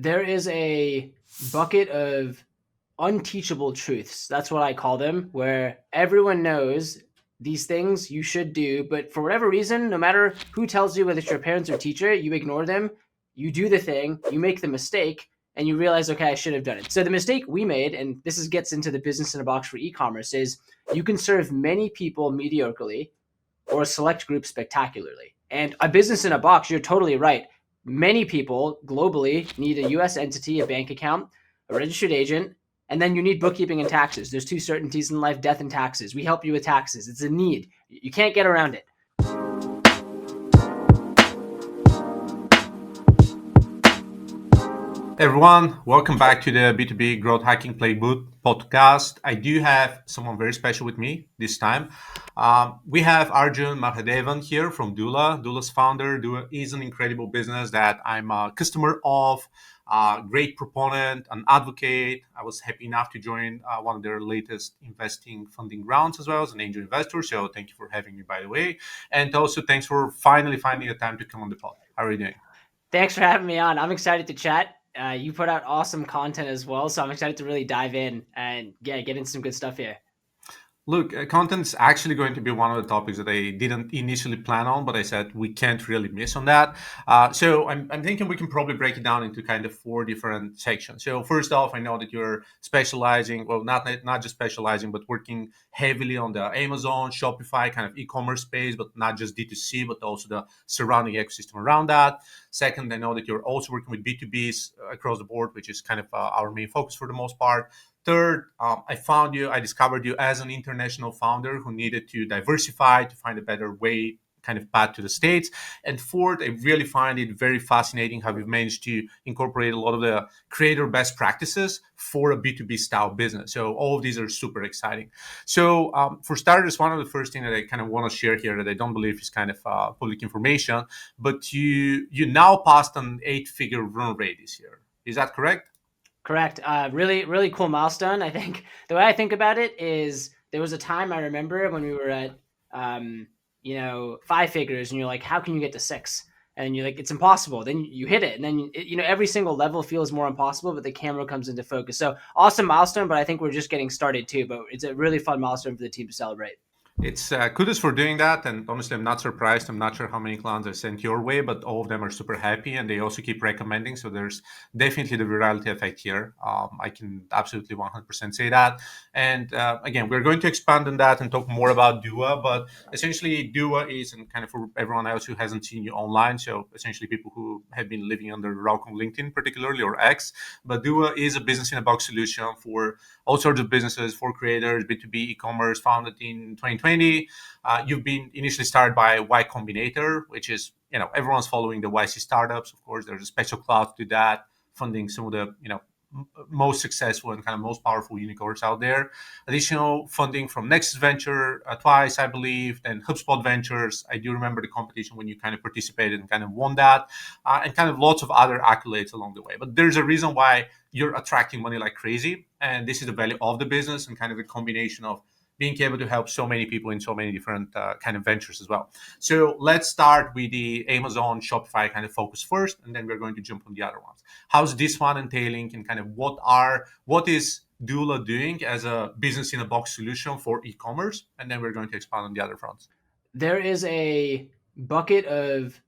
There is a bucket of unteachable truths. That's what I call them, where everyone knows these things you should do, but for whatever reason, no matter who tells you, whether it's your parents or teacher, you ignore them. You do the thing, you make the mistake, and you realize, okay, I should have done it. So the mistake we made, and gets into the business in a box for e-commerce, is you can serve many people mediocrely or a select group spectacularly. And a business in a box, you're totally right. Many people globally need a US entity, a bank account, a registered agent, and then you need bookkeeping and taxes. There's two certainties in life: death and taxes. We help you with taxes. It's a need. You can't get around it. Everyone, welcome back to the B2B Growth Hacking Playbook podcast. I do have someone very special with me this time. We have Arjun Mahadevan here from Doola. Doola's founder. Doola is an incredible business that I'm a customer of, a great proponent, an advocate. I was happy enough to join one of their latest investing funding rounds as well as an angel investor. So thank you for having me, by the way. And also thanks for finally finding the time to come on the pod. How are you doing? Thanks for having me on. I'm excited to chat. You put out awesome content as well, so I'm excited to really dive in and get into some good stuff here. Look, content's actually going to be one of the topics that I didn't initially plan on, but I said we can't really miss on that. So I'm thinking we can probably break it down into kind of four different sections. So first off, I know that you're specializing, well, not just specializing, but working heavily on the Amazon, Shopify kind of e-commerce space, but not just D2C, but also the surrounding ecosystem around that. Second, I know that you're also working with B2Bs across the board, which is kind of our main focus for the most part. Third, I discovered you as an international founder who needed to diversify to find a better way, kind of path to the States. And fourth, I really find it very fascinating how you've managed to incorporate a lot of the creator best practices for a B2B style business. So all of these are super exciting. So for starters, one of the first things that I kind of want to share here that I don't believe is kind of public information, but you now passed an 8-figure run rate this year. Is that correct? Correct. Really, really cool milestone. I think the way I think about it is there was a time I remember when we were at, 5 figures, and you're like, how can you get to 6? And you're like, it's impossible. Then you hit it, and then every single level feels more impossible, but the camera comes into focus. So awesome milestone, but I think we're just getting started too. But it's a really fun milestone for the team to celebrate. It's kudos for doing that, and honestly, I'm not surprised. I'm not sure how many clients I sent your way, but all of them are super happy, and they also keep recommending. So there's definitely the virality effect here. I can absolutely 100% say that. And again, we're going to expand on that and talk more about Dua. But essentially, Dua is, and kind of for everyone else who hasn't seen you online, so essentially people who have been living under the rock on LinkedIn, particularly or X. But Dua is a business in a box solution for all sorts of businesses, for creators, B2B e-commerce, founded in 2020. You've been initially started by Y Combinator, which is, everyone's following the YC startups. Of course, there's a special cloud to that, funding some of the, most successful and kind of most powerful unicorns out there. Additional funding from Nexus Venture twice, I believe, then HubSpot Ventures. I do remember the competition when you kind of participated and kind of won that, and kind of lots of other accolades along the way. But there's a reason why you're attracting money like crazy, and this is the value of the business and kind of the combination of being able to help so many people in so many different kind of ventures as well. So let's start with the Amazon, Shopify kind of focus first, and then we're going to jump on the other ones. How's this one entailing, and kind of what is Doola doing as a business in a box solution for e-commerce? And then we're going to expand on the other fronts. There is a bucket of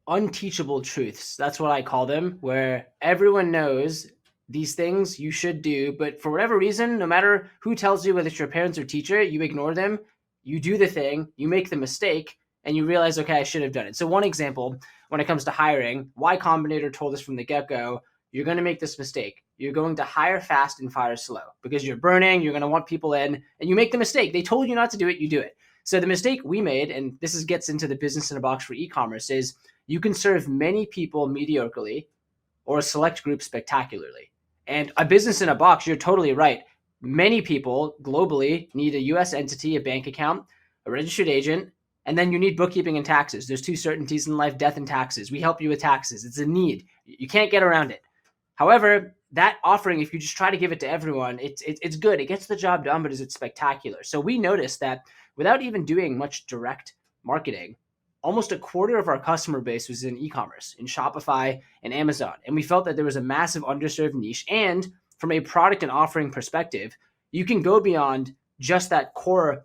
unteachable truths. That's what I call them, where everyone knows these things you should do, but for whatever reason, no matter who tells you, whether it's your parents or teacher, you ignore them. You do the thing, you make the mistake, and you realize, okay, I should have done it. So one example, when it comes to hiring, Y Combinator told us from the get-go, you're going to make this mistake. You're going to hire fast and fire slow because you're burning, you're going to want people in, and you make the mistake. They told you not to do it, you do it. So the mistake we made, and gets into the business in a box for e-commerce, is you can serve many people mediocrely or a select group spectacularly. And a business in a box, you're totally right. Many people globally need a US entity, a bank account, a registered agent, and then you need bookkeeping and taxes. There's two certainties in life: death and taxes. We help you with taxes. It's a need. You can't get around it. However, that offering, if you just try to give it to everyone, it's good. It gets the job done, but is it spectacular? So we noticed that without even doing much direct marketing, almost a quarter of our customer base was in e-commerce, in Shopify and Amazon. And we felt that there was a massive underserved niche. And from a product and offering perspective, you can go beyond just that core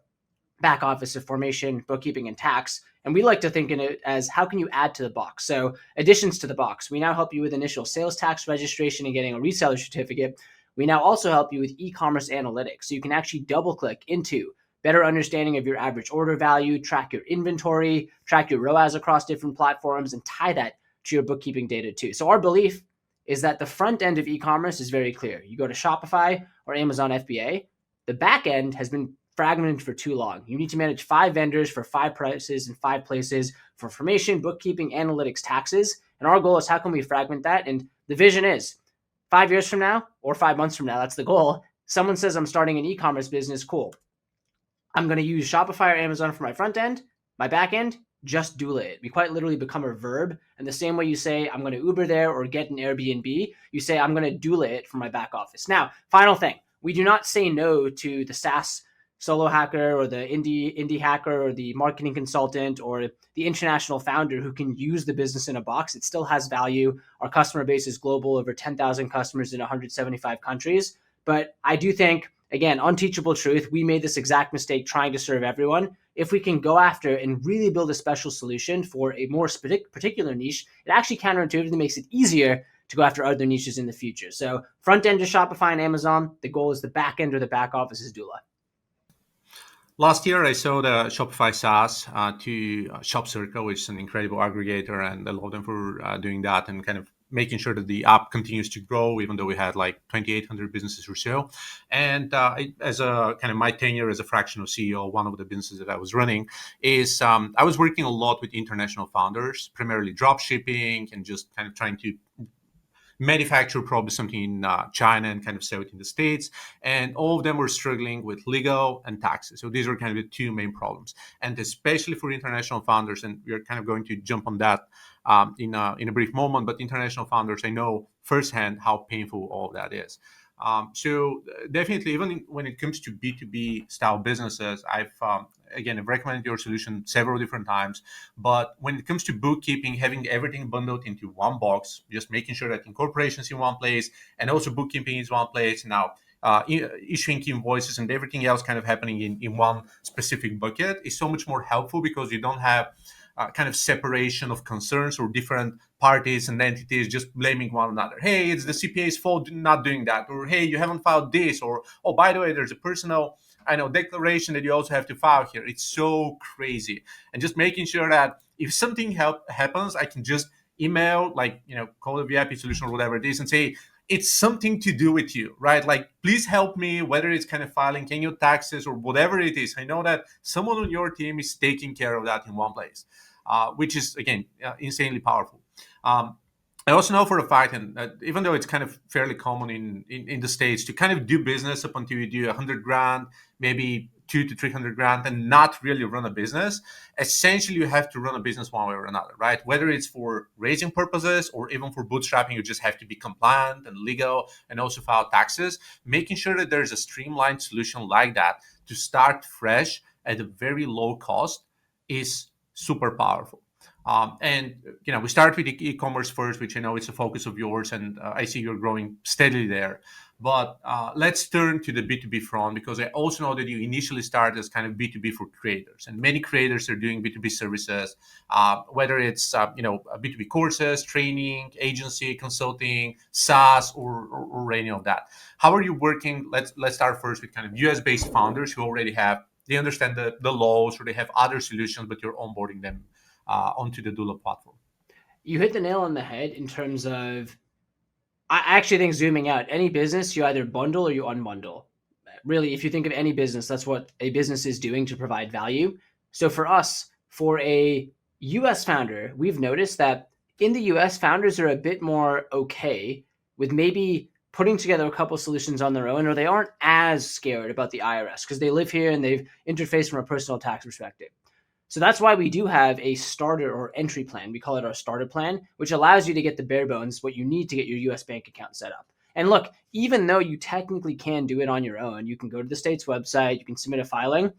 back office of formation, bookkeeping, and tax. And we like to think in it as how can you add to the box? So additions to the box. We now help you with initial sales tax registration and getting a reseller certificate. We now also help you with e-commerce analytics. So you can actually double click into better understanding of your average order value, track your inventory, track your ROAS across different platforms, and tie that to your bookkeeping data too. So our belief is that the front end of e-commerce is very clear. You go to Shopify or Amazon FBA. The back end has been fragmented for too long. You need to manage 5 vendors for 5 prices in 5 places for information, bookkeeping, analytics, taxes. And our goal is how can we fragment that? And the vision is 5 years from now or 5 months from now, that's the goal. Someone says I'm starting an e-commerce business, cool. I'm going to use Shopify or Amazon for my front end, my back end, just doola it. We quite literally become a verb. And the same way you say, I'm going to Uber there or get an Airbnb, you say, I'm going to doola it for my back office. Now, final thing, we do not say no to the SaaS solo hacker or the indie hacker or the marketing consultant or the international founder who can use the business in a box. It still has value. Our customer base is global, over 10,000 customers in 175 countries. But I do think, again, unteachable truth, we made this exact mistake trying to serve everyone. If we can go after and really build a special solution for a more particular niche, it actually counterintuitively makes it easier to go after other niches in the future. So front end to Shopify and Amazon, the goal is the back end or the back office is doola. Last year, I sold a Shopify SaaS to ShopCircle, which is an incredible aggregator, and I love them for doing that and kind of making sure that the app continues to grow, even though we had like 2,800 businesses or so. And as a kind of my tenure as a fractional CEO, one of the businesses that I was running is I was working a lot with international founders, primarily drop shipping and just kind of trying to manufacture probably something in China and kind of sell it in the States. And all of them were struggling with legal and taxes. So these are kind of the 2 main problems. And especially for international founders, and we're kind of going to jump on that in a brief moment, but international founders, I know firsthand how painful all of that is. So definitely, even when it comes to B2B style businesses, I've recommended your solution several different times. But when it comes to bookkeeping, having everything bundled into one box, just making sure that incorporation is in one place and also bookkeeping is one place. Now, issuing invoices and everything else kind of happening in one specific bucket is so much more helpful because you don't have kind of separation of concerns or different parties and entities just blaming one another. Hey, it's the CPA's fault not doing that. Or, hey, you haven't filed this. Or, oh, by the way, there's a personal declaration that you also have to file here. It's so crazy. And just making sure that if something happens, I can just email, call a VIP solution or whatever it is and say, it's something to do with you, right? Like, please help me, whether it's kind of filing annual taxes or whatever it is. I know that someone on your team is taking care of that in one place, which is, again, insanely powerful. I also know for a fact, and even though it's kind of fairly common in the States to kind of do business up until you do 100 grand, maybe 200 to 300 grand, and not really run a business, essentially you have to run a business one way or another, right? Whether it's for raising purposes or even for bootstrapping, you just have to be compliant and legal and also file taxes. Making sure that there's a streamlined solution like that to start fresh at a very low cost is super powerful. And we start with e-commerce first, which I know it's a focus of yours, and I see you're growing steadily there. But let's turn to the B2B front, because I also know that you initially started as kind of B2B for creators, and many creators are doing B2B services, whether it's B2B courses, training, agency, consulting, SaaS, or any of that. How are you working? Let's start first with kind of US-based founders who already they understand the laws, or they have other solutions, but you're onboarding them onto the doola platform. You hit the nail on the head in terms of, I actually think, zooming out, any business, you either bundle or you unbundle. Really, if you think of any business, that's what a business is doing to provide value. So for us, for a US founder, we've noticed that in the US, founders are a bit more okay with maybe putting together a couple solutions on their own, or they aren't as scared about the IRS because they live here and they've interfaced from a personal tax perspective. So that's why we do have a starter or entry plan. We call it our starter plan, which allows you to get the bare bones, what you need to get your US bank account set up. And look, even though you technically can do it on your own, you can go to the state's website, you can submit a filing.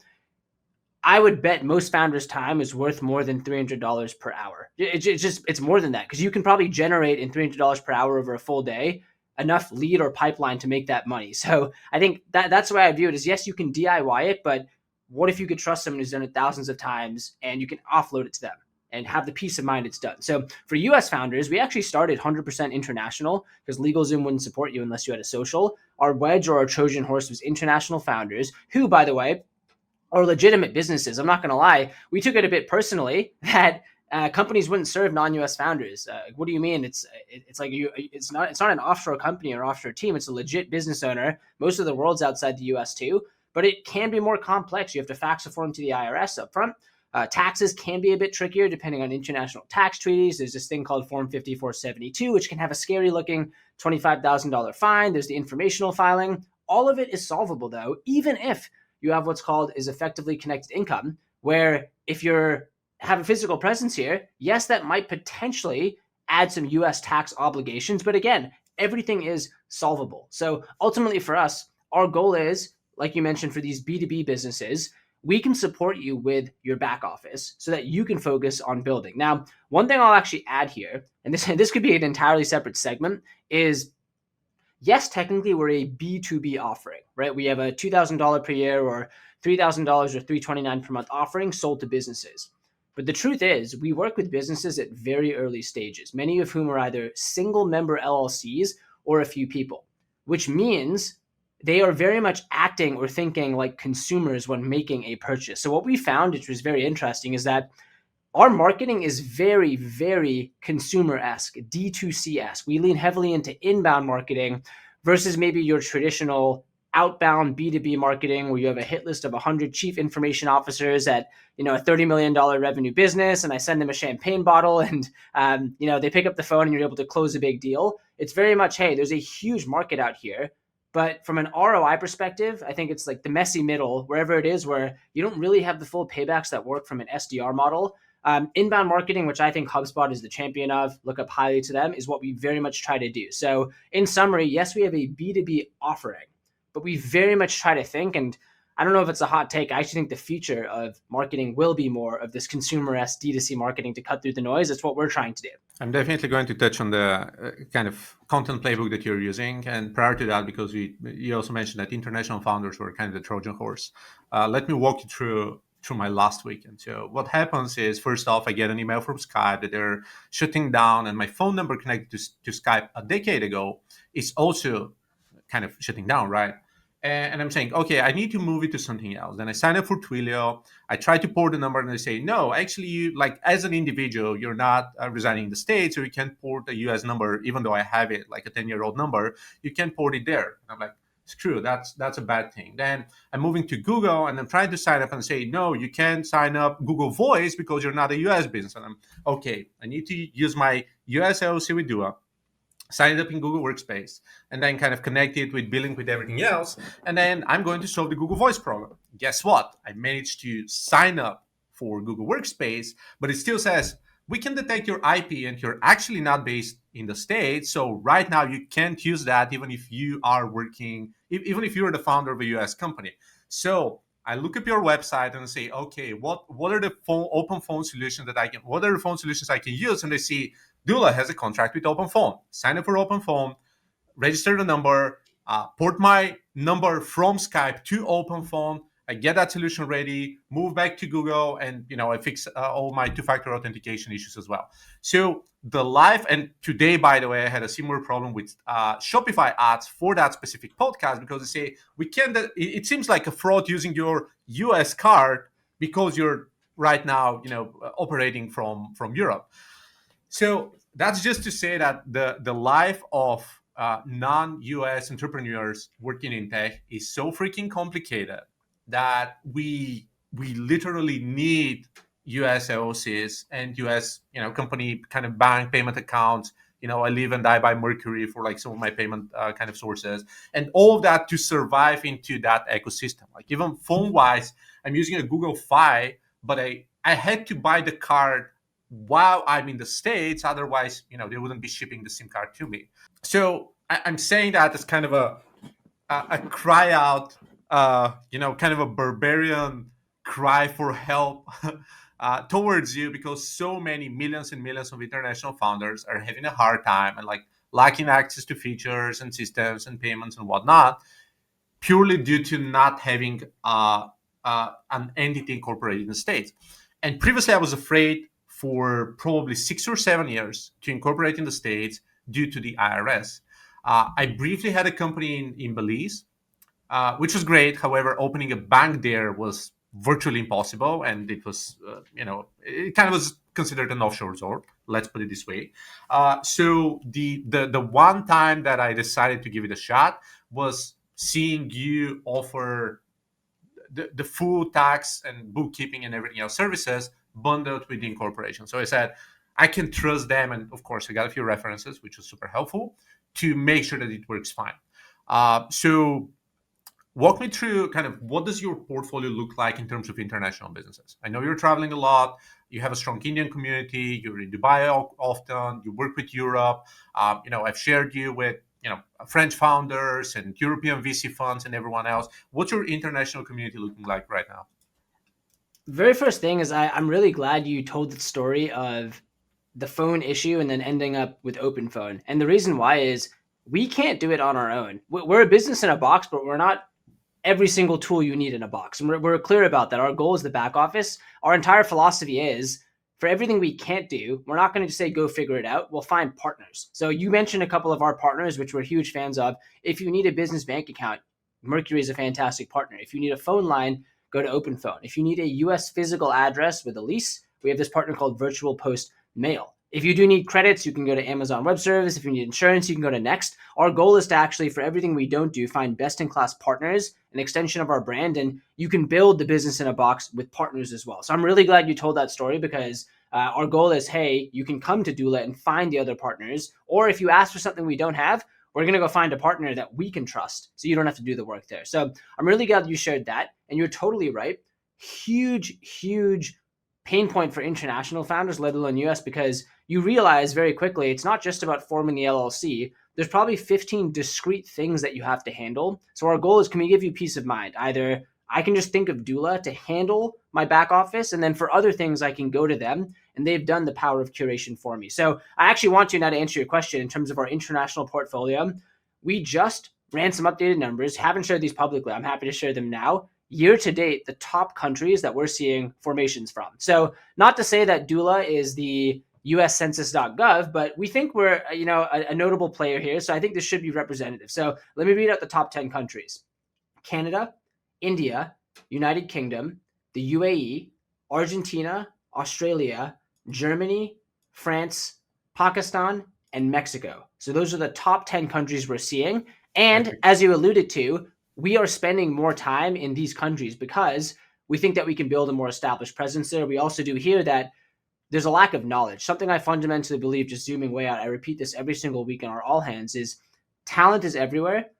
I would bet most founders' time is worth more than $300 per hour. It's more than that because you can probably generate in $300 per hour over a full day enough lead or pipeline to make that money. So I think that's the way I view it is yes, you can DIY it, but what if you could trust someone who's done it thousands of times and you can offload it to them and have the peace of mind it's done. So for US founders, we actually started 100% international because LegalZoom wouldn't support you unless you had a social. Our wedge or our Trojan horse was international founders who, by the way, are legitimate businesses. I'm not going to lie. We took it a bit personally that companies wouldn't serve non-US founders. What do you mean? It's like it's not an offshore company or offshore team. It's a legit business owner. Most of the world's outside the US too, but it can be more complex. You have to fax a form to the IRS up front. Taxes can be a bit trickier depending on international tax treaties. There's this thing called Form 5472, which can have a scary looking $25,000 fine. There's the informational filing. All of it is solvable though, even if you have what's called is effectively connected income, where if you're have a physical presence here, yes, that might potentially add some US tax obligations, but again, everything is solvable. So ultimately for us, our goal is, like you mentioned, for these B2B businesses, we can support you with your back office so that you can focus on building. Now, one thing I'll actually add here, and this could be an entirely separate segment, is yes, technically we're a B2B offering, right? We have a $2,000 per year or $3,000 or $329 per month offering sold to businesses. But the truth is, we work with businesses at very early stages, many of whom are either single member LLCs or a few people, which means they are very much acting or thinking like consumers when making a purchase. So what we found, which was very interesting, is that our marketing is very, very consumer-esque, D2C-esque. We lean heavily into inbound marketing versus maybe your traditional outbound B2B marketing where you have a hit list of 100 chief information officers at a $30 million revenue business, and I send them a champagne bottle and they pick up the phone and you're able to close a big deal. It's very much, hey, there's a huge market out here. But from an ROI perspective, I think it's like the messy middle, wherever it is, where you don't really have the full paybacks that work from an SDR model. Inbound marketing, which I think HubSpot is the champion of, look up highly to them, is what we very much try to do. So in summary, yes, we have a B2B offering, but we very much try to think, and I don't know if it's a hot take, I actually think the future of marketing will be more of this consumer-esque D2C marketing to cut through the noise. It's what we're trying to do. I'm definitely going to touch on the kind of content playbook that you're using. And prior to that, because you also mentioned that international founders were kind of the Trojan horse, let me walk you through my last weekend. So what happens is, first off, I get an email from Skype that they're shutting down, and my phone number connected to Skype a decade ago is also kind of shutting down, right? And I'm saying, okay, I need to move it to something else. Then I sign up for Twilio. I try to port the number, and they say, no, actually, you like as an individual, you're not residing in the States, so you can't port a US number, even though I have it like a 10-year-old number. You can't port it there. And I'm like, screw, that's a bad thing. Then I'm moving to Google, and I'm trying to sign up and say, no, you can't sign up Google Voice because you're not a US business. And I'm okay. I need to use my US LLC with doola, sign it up in Google Workspace, and then kind of connect it with billing with everything else. And then I'm going to solve the Google Voice problem. Guess what? I managed to sign up for Google Workspace, but it still says, we can detect your IP and you're actually not based in the States. So right now you can't use that even if you are working, even if you're the founder of a US company. So I look up your website and say, okay, what are the open phone solutions what are the phone solutions I can use? And they see doola has a contract with OpenPhone. Sign up for OpenPhone, register the number, port my number from Skype to OpenPhone. I get that solution ready, move back to Google, and I fix all my two-factor authentication issues as well. So the live, and today, by the way, I had a similar problem with Shopify ads for that specific podcast because they say we can't. It seems like a fraud using your US card because you're right now, operating from Europe. So that's just to say that the life of non-US entrepreneurs working in tech is so freaking complicated that we literally need US LLCs and US company kind of bank payment accounts. I live and die by Mercury for like some of my payment kind of sources, and all of that to survive into that ecosystem. Like even phone wise, I'm using a Google Fi, but I had to buy the card while I'm in the States. Otherwise, they wouldn't be shipping the SIM card to me. So I'm saying that as kind of a cry out, kind of a barbarian cry for help towards you, because so many millions and millions of international founders are having a hard time and like lacking access to features and systems and payments and whatnot, purely due to not having an entity incorporated in the States. And previously, I was afraid for probably 6 or 7 years to incorporate in the States due to the IRS. I briefly had a company in Belize, which was great. However, opening a bank there was virtually impossible, and it was, it kind of was considered an offshore resort. Let's put it this way. So the one time that I decided to give it a shot was seeing you offer the full tax and bookkeeping and everything else services bundled with the incorporation. So I said, I can trust them. And of course, I got a few references, which was super helpful to make sure that it works fine. So walk me through kind of what does your portfolio look like in terms of international businesses? I know you're traveling a lot. You have a strong Indian community. You're in Dubai often. You work with Europe. I've shared you with French founders and European VC funds and everyone else. What's your international community looking like right now? Very first thing is I'm really glad you told the story of the phone issue and then ending up with open phone. And the reason why is we can't do it on our own. We're a business in a box, but we're not every single tool you need in a box. And we're clear about that. Our goal is the back office. Our entire philosophy is for everything we can't do, we're not going to say go figure it out. We'll find partners. So you mentioned a couple of our partners, which we're huge fans of. If you need a business bank account, Mercury is a fantastic partner. If you need a phone line, go to OpenPhone. If you need a US physical address with a lease, we have this partner called Virtual Post Mail. If you do need credits, you can go to Amazon Web Service. If you need insurance, you can go to Next. Our goal is to actually, for everything we don't do, find best-in-class partners, an extension of our brand, and you can build the business in a box with partners as well. So I'm really glad you told that story because our goal is, hey, you can come to Doola and find the other partners, or if you ask for something we don't have, we're going to go find a partner that we can trust so you don't have to do the work there. So I'm really glad you shared that, and you're totally right. Huge pain point for international founders, let alone US, because you realize very quickly it's not just about forming the LLC. There's probably 15 discrete things that you have to handle. So our goal is, can we give you peace of mind? Either I can just think of Doola to handle my back office, and then for other things, I can go to them, and they've done the power of curation for me. So I actually want to now to answer your question in terms of our international portfolio. We just ran some updated numbers, haven't shared these publicly. I'm happy to share them now. Year to date, the top countries that we're seeing formations from. So not to say that Doola is the US Census.gov, but we think we're a notable player here. So I think this should be representative. So let me read out the top 10 countries: Canada, India, United Kingdom, the UAE, Argentina, Australia, Germany, France, Pakistan, and Mexico. So those are the top 10 countries we're seeing. And as you alluded to, we are spending more time in these countries because we think that we can build a more established presence there. We also do hear that there's a lack of knowledge. Something I fundamentally believe, just zooming way out, I repeat this every single week in our all hands, is talent is everywhere,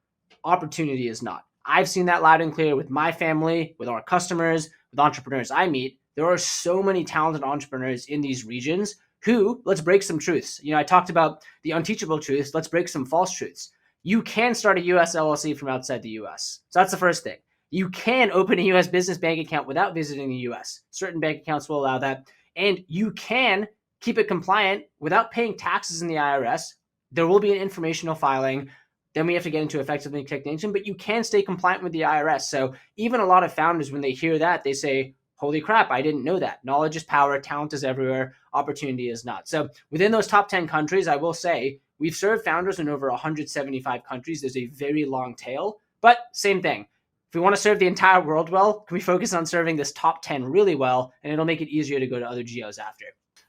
opportunity is not. I've seen that loud and clear with my family, with our customers, with entrepreneurs I meet. There are so many talented entrepreneurs in these regions who, let's break some truths. I talked about the unteachable truths. Let's break some false truths. You can start a US LLC from outside the US. So that's the first thing. You can open a US business bank account without visiting the US. Certain bank accounts will allow that. And you can keep it compliant without paying taxes in the IRS. There will be an informational filing. Then we have to get into effectively technician, but you can stay compliant with the IRS. So even a lot of founders, when they hear that, they say, holy crap, I didn't know that. Knowledge is power, talent is everywhere, opportunity is not. So within those top 10 countries, I will say we've served founders in over 175 countries. There's a very long tail, but same thing. If we want to serve the entire world well, can we focus on serving this top 10 really well, and it'll make it easier to go to other geos after.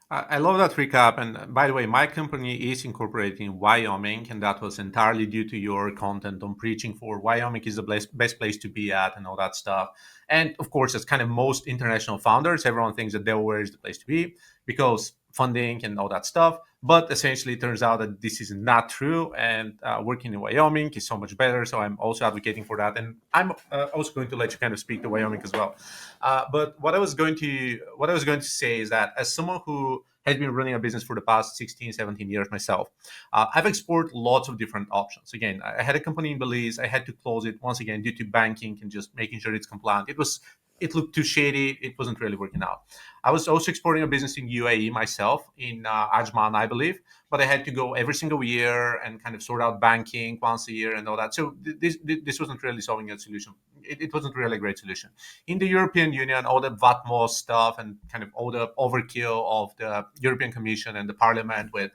I love that recap. And by the way, my company is incorporated in Wyoming, and that was entirely due to your content on preaching for Wyoming is the best place to be at and all that stuff. And of course, as kind of most international founders, everyone thinks that Delaware is the place to be because funding and all that stuff. But essentially, it turns out that this is not true. And working in Wyoming is so much better. So I'm also advocating for that. And I'm also going to let you kind of speak to Wyoming as well. But what I was going to say is that as someone who has been running a business for the past 16, 17 years myself, I've explored lots of different options. Again, I had a company in Belize. I had to close it once again due to banking and just making sure it's compliant. It was it looked too shady. It wasn't really working out. I was also exploring a business in UAE myself, in Ajman, I believe, but I had to go every single year and kind of sort out banking once a year and all that. So this wasn't really solving a solution. It wasn't really a great solution. In the European Union, all the VATMOS stuff and kind of all the overkill of the European Commission and the Parliament with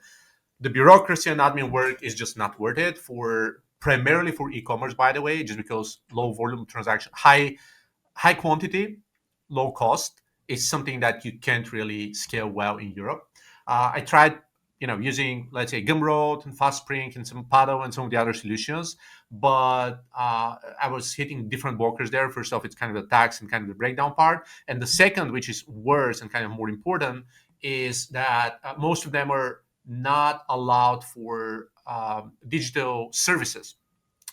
the bureaucracy and admin work is just not worth it for primarily for e-commerce, by the way, just because low volume transaction, high quantity, low cost is something that you can't really scale well in Europe. I tried, using, let's say, Gumroad and FastSpring and some Paddle and some of the other solutions, but I was hitting different blockers there. First off, it's kind of the tax and kind of the breakdown part, and the second, which is worse and kind of more important, is that most of them are not allowed for digital services.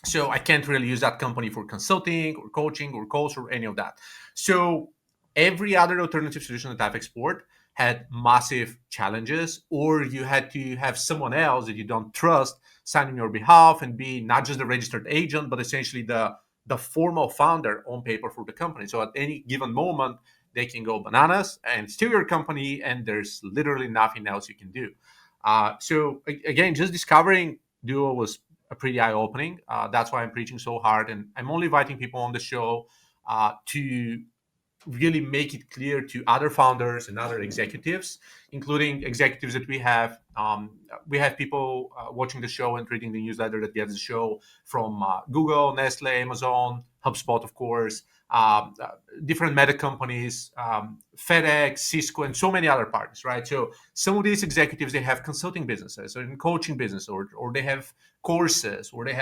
So I can't really use that company for consulting or coaching or calls or any of that. So every other alternative solution that I've explored had massive challenges, or you had to have someone else that you don't trust sign on your behalf and be not just the registered agent, but essentially the formal founder on paper for the company. So at any given moment, they can go bananas and steal your company, and there's literally nothing else you can do. So again, just discovering Duo was a pretty eye-opening. That's why I'm preaching so hard, and I'm only inviting people on the show to really make it clear to other founders and other executives, including executives that we have. We have people watching the show and reading the newsletter that gets the show from Google, Nestle, Amazon, HubSpot, of course, different meta companies, FedEx, Cisco, and so many other parties, right? So some of these executives, they have consulting businesses or in coaching business, or they have courses, or they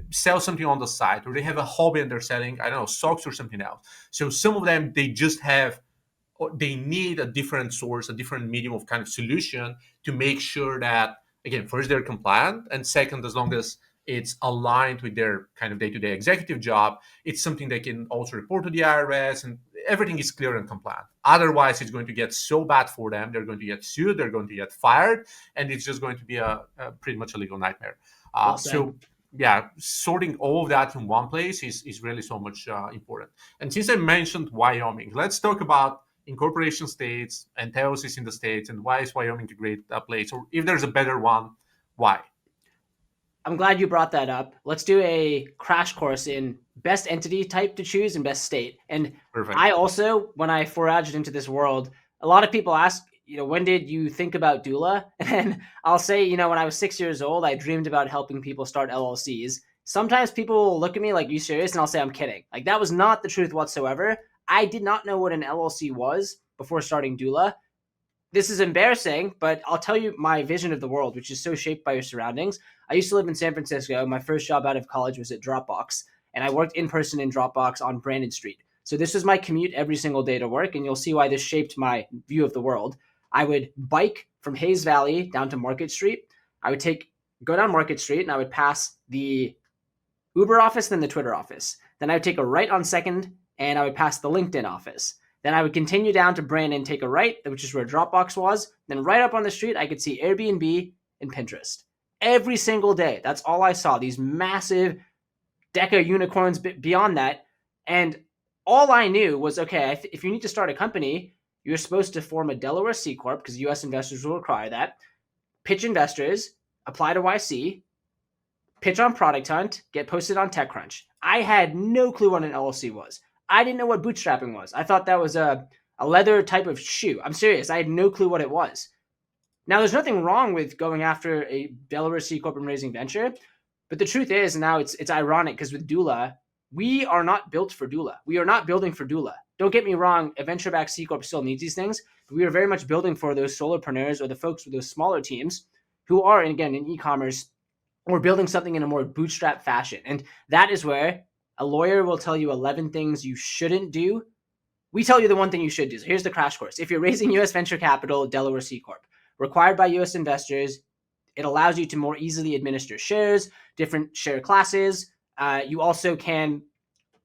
sell something on the side, or they have a hobby and they're selling, I don't know, socks or something else. So some of them, they need a different source, a different medium of kind of solution to make sure that, again, first, they're compliant, and second, as long as it's aligned with their kind of day-to-day executive job, it's something they can also report to the IRS, and everything is clear and compliant. Otherwise, it's going to get so bad for them. They're going to get sued, they're going to get fired, and it's just going to be a pretty much a legal nightmare. So yeah, sorting all of that in one place is really so much important. And since I mentioned Wyoming, let's talk about incorporation states and LLCs in the states, and why is Wyoming a great place, or if there's a better one, why? I'm glad you brought that up. Let's do a crash course in best entity type to choose and best state. And Perfect. I also, when I foraged into this world, a lot of people ask, when did you think about doula? And I'll say, when I was 6 years old, I dreamed about helping people start LLCs. Sometimes people will look at me like, you serious? And I'll say, I'm kidding. Like, that was not the truth whatsoever. I did not know what an LLC was before starting doula. This is embarrassing, but I'll tell you my vision of the world, which is so shaped by your surroundings. I used to live in San Francisco. My first job out of college was at Dropbox, and I worked in person in Dropbox on Brandon Street. So this was my commute every single day to work, and you'll see why this shaped my view of the world. I would bike from Hayes Valley down to Market Street. I would go down Market Street, and I would pass the Uber office, then the Twitter office. Then I would take a right on 2nd, and I would pass the LinkedIn office. Then I would continue down to Brandon, take a right, which is where Dropbox was. Then right up on the street, I could see Airbnb and Pinterest. Every single day, that's all I saw, these massive deca unicorns beyond that. And all I knew was, okay, if you need to start a company, you're supposed to form a Delaware C-Corp, because US investors will require that, pitch investors, apply to YC, pitch on Product Hunt, get posted on TechCrunch. I had no clue what an LLC was. I didn't know what bootstrapping was. I thought that was a leather type of shoe. I'm serious. I had no clue what it was. Now, there's nothing wrong with going after a Delaware C-Corp and raising venture, but the truth is, now it's ironic, because with doula, we are not built for doula. We are not building for doula. Don't get me wrong, a venture-backed C-Corp still needs these things, but we are very much building for those solopreneurs or the folks with those smaller teams who are, again, in e-commerce, or building something in a more bootstrap fashion. And that is where a lawyer will tell you 11 things you shouldn't do. We tell you the one thing you should do. So here's the crash course. If you're raising US venture capital, Delaware C-Corp, required by US investors, it allows you to more easily administer shares, different share classes. You also can,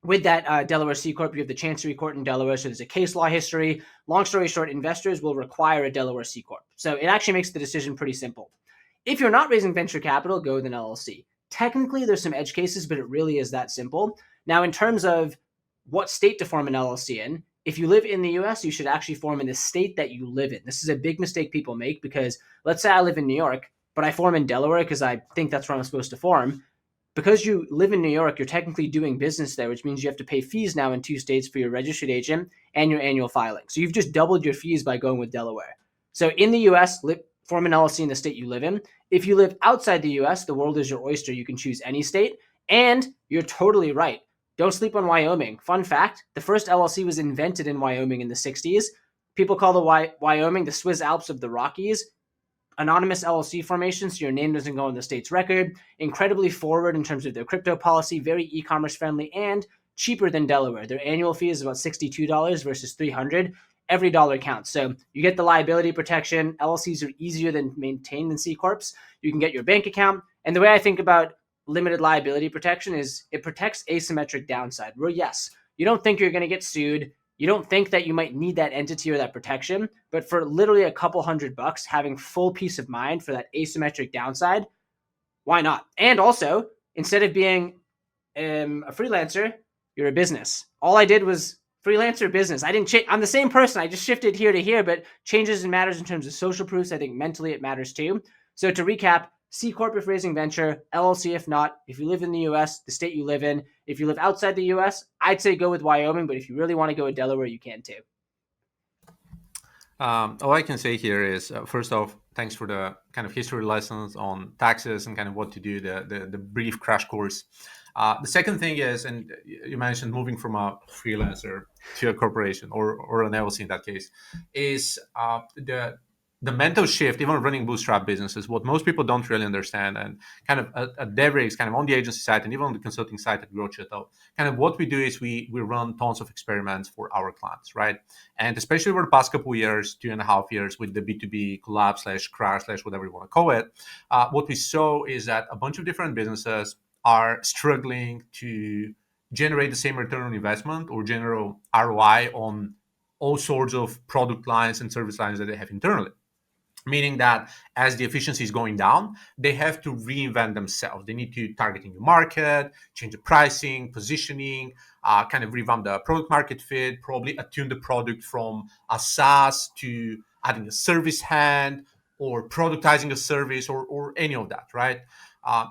with that Delaware C-Corp, you have the Chancery Court in Delaware, so there's a case law history. Long story short, investors will require a Delaware C-Corp. So it actually makes the decision pretty simple. If you're not raising venture capital, go with an LLC. Technically, there's some edge cases, but it really is that simple. Now, in terms of what state to form an LLC in. If you live in the US, you should actually form in the state that you live in. This is a big mistake people make because let's say I live in New York, but I form in Delaware because I think that's where I'm supposed to form. Because you live in New York, you're technically doing business there, which means you have to pay fees now in 2 states for your registered agent and your annual filing. So you've just doubled your fees by going with Delaware. So in the US, form an LLC in the state you live in. If you live outside the US, the world is your oyster. You can choose any state. And you're totally right. Don't sleep on Wyoming. Fun fact, the first LLC was invented in Wyoming in the 60s. People call the Wyoming the Swiss Alps of the Rockies. Anonymous LLC formation, so your name doesn't go on the state's record. Incredibly forward in terms of their crypto policy, very e-commerce friendly, and cheaper than Delaware. Their annual fee is about $62 versus $300. Every dollar counts. So you get the liability protection. LLCs are easier to maintain than C-Corps. You can get your bank account. And the way I think about limited liability protection is it protects asymmetric downside, where yes, you don't think you're going to get sued. You don't think that you might need that entity or that protection, but for literally a couple $100, having full peace of mind for that asymmetric downside, why not? And also, instead of being a freelancer, you're a business. All I did was freelancer business. I didn't change. I'm the same person. I just shifted here to here, but changes and matters in terms of social proofs. I think mentally it matters too. So to recap, C-Corp if raising venture, LLC if not. If you live in the US, the state you live in. If you live outside the US, I'd say go with Wyoming, but if you really want to go with Delaware, you can too. All I can say here is, first off, thanks for the kind of history lessons on taxes and kind of what to do, the brief crash course. The second thing is, and you mentioned moving from a freelancer to a corporation or an LLC in that case, is the mental shift, even running bootstrap businesses, what most people don't really understand, and kind of at DevRace, kind of on the agency side and even on the consulting side at Growth Shuttle, kind of what we do is we run tons of experiments for our clients, right? And especially over the past couple of years, 2.5 years with the B2B collapse / crash / whatever you want to call it, what we saw is that a bunch of different businesses are struggling to generate the same return on investment or general ROI on all sorts of product lines and service lines that they have internally. Meaning that as the efficiency is going down, they have to reinvent themselves. They need to target a new market, change the pricing, positioning, kind of revamp the product market fit, probably attune the product from a SaaS to adding a service hand or productizing a service or any of that, right?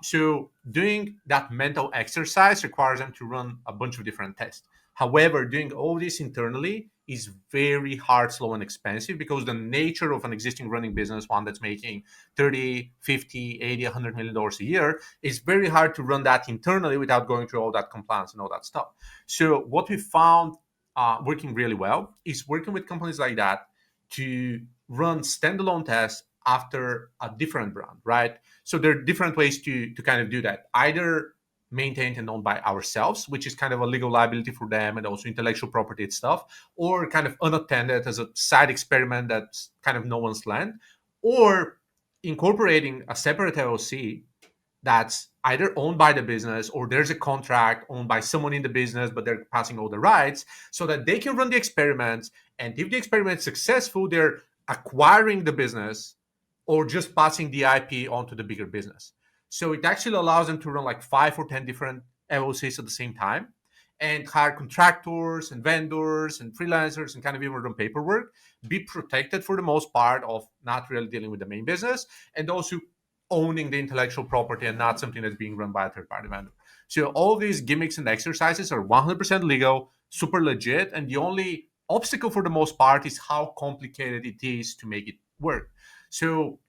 So doing that mental exercise requires them to run a bunch of different tests. However, doing all this internally is very hard, slow, and expensive because the nature of an existing running business, one that's making 30, 50, 80, $100 million a year, is very hard to run that internally without going through all that compliance and all that stuff. So what we found working really well is working with companies like that to run standalone tests after a different brand, right? So there are different ways to kind of do that. Either maintained and owned by ourselves, which is kind of a legal liability for them and also intellectual property and stuff, or kind of unattended as a side experiment that's kind of no one's land, or incorporating a separate LLC that's either owned by the business or there's a contract owned by someone in the business, but they're passing all the rights so that they can run the experiments. And if the experiment is successful, they're acquiring the business or just passing the IP onto the bigger business. So it actually allows them to run like 5 or 10 different LLCs at the same time and hire contractors and vendors and freelancers and kind of even run paperwork, be protected for the most part of not really dealing with the main business and also owning the intellectual property and not something that's being run by a third-party vendor. So all these gimmicks and exercises are 100% legal, super legit, and the only obstacle for the most part is how complicated it is to make it work. So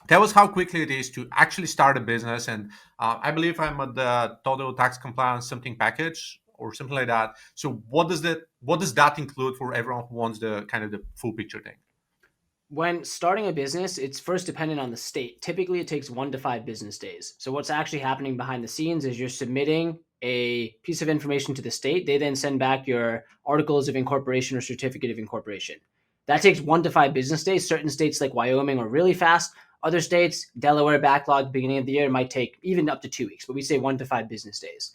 that was how quickly it is to actually start a business. And I believe I'm at the total tax compliance something package or something like that. So what does that include for everyone who wants the kind of the full picture thing? When starting a business, it's first dependent on the state. Typically, it takes 1 to 5 business days. So what's actually happening behind the scenes is you're submitting a piece of information to the state. They then send back your articles of incorporation or certificate of incorporation. That takes 1 to 5 business days. Certain states like Wyoming are really fast. Other states, Delaware backlog beginning of the year, might take even up to 2 weeks, but we say 1 to 5 business days.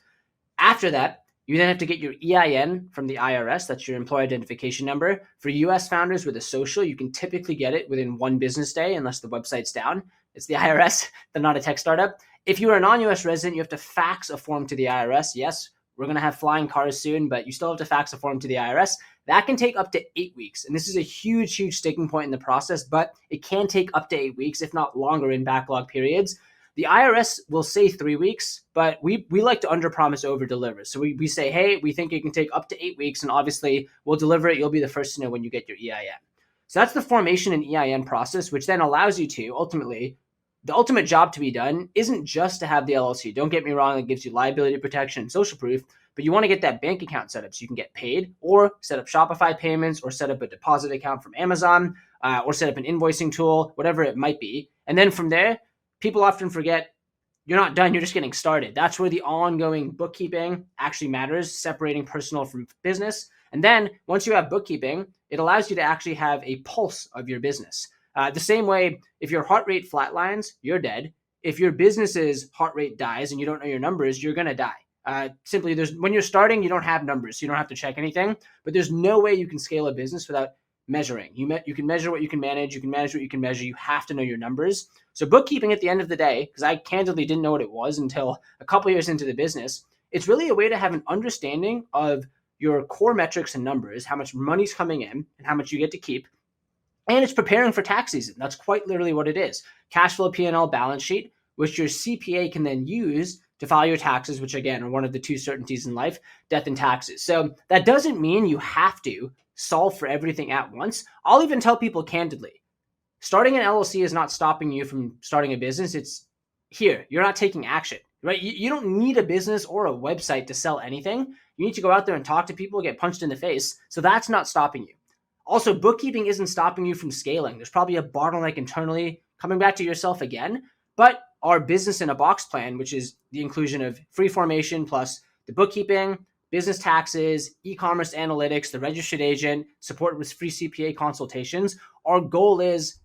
After that, you then have to get your EIN from the IRS. That's your employee identification number. For US founders with a social, you can typically get it within 1 business day unless the website's down. It's the IRS. They're not a tech startup. If you are a non-US resident, you have to fax a form to the IRS. Yes, we're going to have flying cars soon, but you still have to fax a form to the IRS. That can take up to 8 weeks. And this is a huge sticking point in the process, but it can take up to 8 weeks, if not longer in backlog periods. The IRS will say 3 weeks, but we like to underpromise, overdeliver. So we say, hey, we think it can take up to 8 weeks, and obviously we'll deliver it. You'll be the first to know when you get your EIN. So that's the formation and EIN process, which then allows you to ultimately, the ultimate job to be done isn't just to have the LLC. Don't get me wrong, it gives you liability protection and social proof, but you want to get that bank account set up so you can get paid, or set up Shopify payments, or set up a deposit account from Amazon, or set up an invoicing tool, whatever it might be. And then from there, people often forget you're not done, you're just getting started. That's where the ongoing bookkeeping actually matters, separating personal from business. And then once you have bookkeeping, it allows you to actually have a pulse of your business. The same way, if your heart rate flatlines, you're dead. If your business's heart rate dies and you don't know your numbers, you're going to die. Simply, when you're starting, you don't have numbers, so you don't have to check anything. But there's no way you can scale a business without measuring. You can measure what you can manage. You can manage what you can measure. You have to know your numbers. So bookkeeping, at the end of the day, because I candidly didn't know what it was until a couple years into the business, it's really a way to have an understanding of your core metrics and numbers, how much money's coming in and how much you get to keep. And it's preparing for tax season. That's quite literally what it is. Cash flow, P&L, balance sheet, which your CPA can then use to file your taxes, which again are one of the two certainties in life, death and taxes. So that doesn't mean you have to solve for everything at once. I'll even tell people candidly, starting an LLC is not stopping you from starting a business. It's here. You're not taking action, right? You don't need a business or a website to sell anything. You need to go out there and talk to people, get punched in the face. So that's not stopping you. Also, bookkeeping isn't stopping you from scaling. There's probably a bottleneck internally, coming back to yourself again. But our business in a box plan, which is the inclusion of free formation plus the bookkeeping, business taxes, e-commerce analytics, the registered agent, support with free CPA consultations. Our goal is,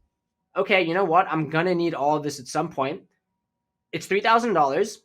okay, you know what? I'm going to need all of this at some point. It's $3,000,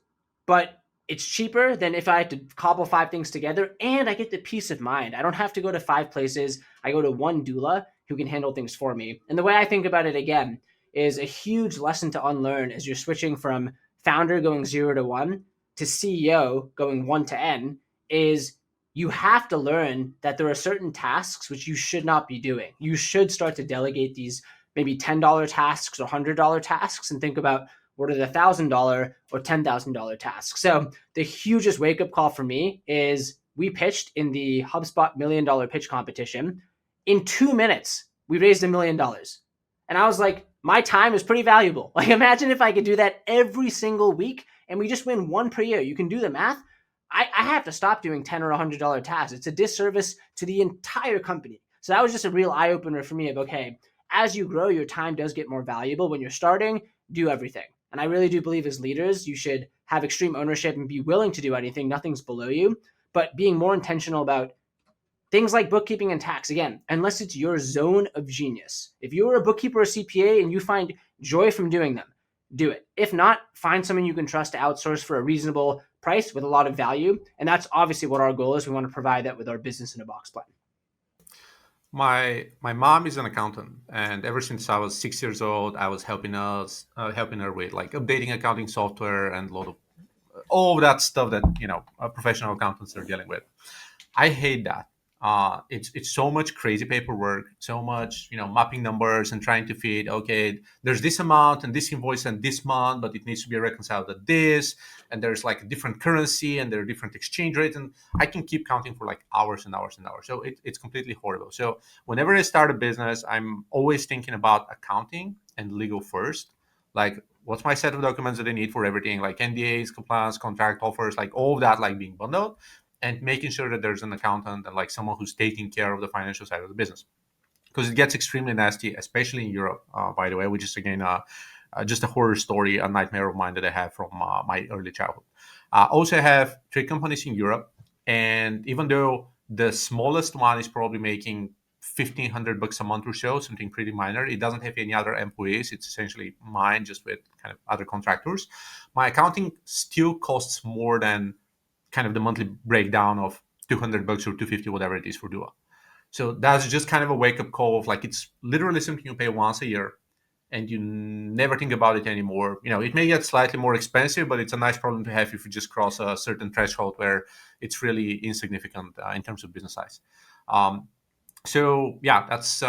but it's cheaper than if I had to cobble 5 things together, and I get the peace of mind. I don't have to go to 5 places. I go to one doula who can handle things for me. And the way I think about it, again, is a huge lesson to unlearn as you're switching from founder going 0 to 1 to CEO going 1 to N, is you have to learn that there are certain tasks which you should not be doing. You should start to delegate these maybe $10 tasks or $100 tasks and think about, what are the $1,000 or $10,000 tasks? So the hugest wake-up call for me is we pitched in the HubSpot $1 million pitch competition. In 2 minutes, we raised $1 million. And I was like, my time is pretty valuable. Like, imagine if I could do that every single week and we just win 1 per year. You can do the math. I have to stop doing $10 or $100 tasks. It's a disservice to the entire company. So that was just a real eye-opener for me of, okay, as you grow, your time does get more valuable. When you're starting, do everything. And I really do believe as leaders, you should have extreme ownership and be willing to do anything. Nothing's below you, but being more intentional about things like bookkeeping and tax, again, unless it's your zone of genius. If you're a bookkeeper or CPA and you find joy from doing them, do it. If not, find someone you can trust to outsource for a reasonable price with a lot of value. And that's obviously what our goal is. We want to provide that with our business in a box plan. My mom is an accountant, and ever since I was 6 years old, I was helping her with like updating accounting software and a lot of all of that stuff that professional accountants are dealing with. I hate that. It's so much crazy paperwork, so much mapping numbers and trying to feed. Okay, there's this amount and this invoice and this month, but it needs to be reconciled at this, and there's like a different currency and there are different exchange rates, and I can keep counting for like hours and hours and hours. So it's completely horrible. So whenever I start a business, I'm always thinking about accounting and legal first. Like, what's my set of documents that I need for everything, like NDAs, compliance, contract offers, like all of that, like being bundled, and making sure that there's an accountant and like someone who's taking care of the financial side of the business, because it gets extremely nasty, especially in Europe, by the way, which is again just a horror story, a nightmare of mine that I have from my early childhood. Also, I have 3 companies in Europe, and even though the smallest one is probably making $1,500 a month or so, something pretty minor, it doesn't have any other employees. It's essentially mine, just with kind of other contractors. My accounting still costs more than kind of the monthly breakdown of $200 or $250, whatever it is for Dua. So that's just kind of a wake up call of like, it's literally something you pay once a year. and you never think about it anymore. It may get slightly more expensive, but it's a nice problem to have if you just cross a certain threshold where it's really insignificant in terms of business size. Um, so yeah, that's